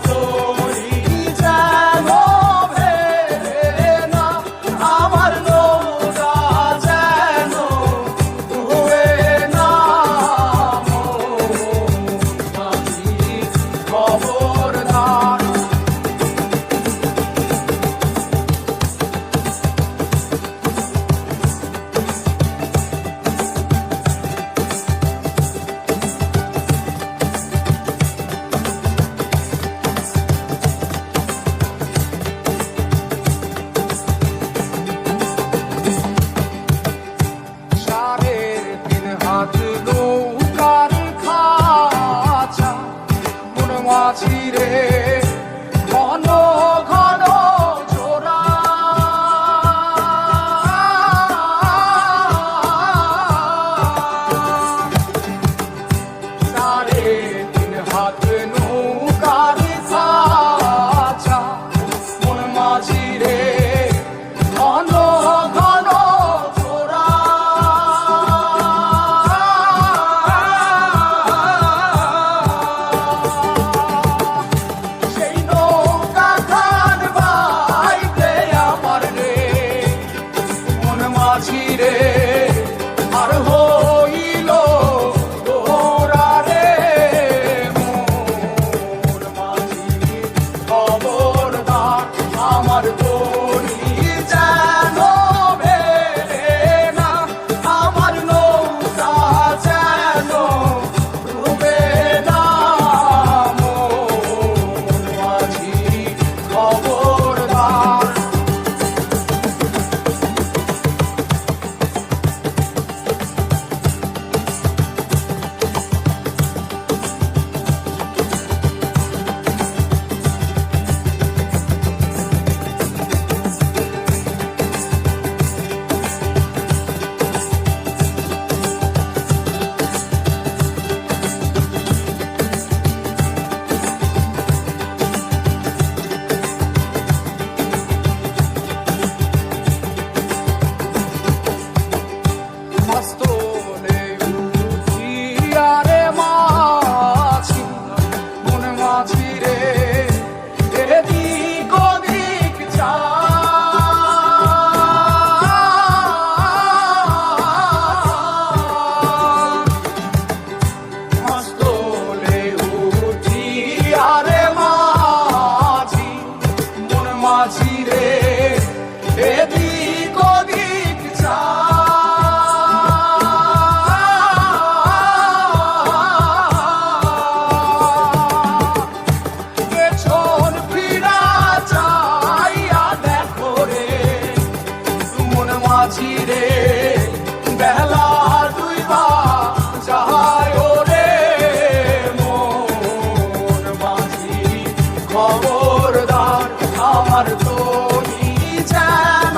তরি যেন ভেড়ে না, আমার নৌকা যেন ডুবে না। মাঝি খবরদার। হাত নৌকার খাঁচা মন মাঝি রে ঘন ঘন জোড়া। সাড়ে তিন হাত নৌকার খাঁচা মন মাঝি রে ঘন ঘন জোড়া। মাঝিরে আর হইল তোরা রে মোর মাঝি খবরদার। আমার তরি যেন ভেড়ে না, আমার নৌকা যেন ডুবে না। মোর মাঝি খবরদার। মাঝিরে এদিক ওদিক যা। পেছন ফিরা চাইয়া দেখো রে মন মাঝিরে বেলা দুইবা যায় রে মন মাঝি খবরদার। আমার তরি যেন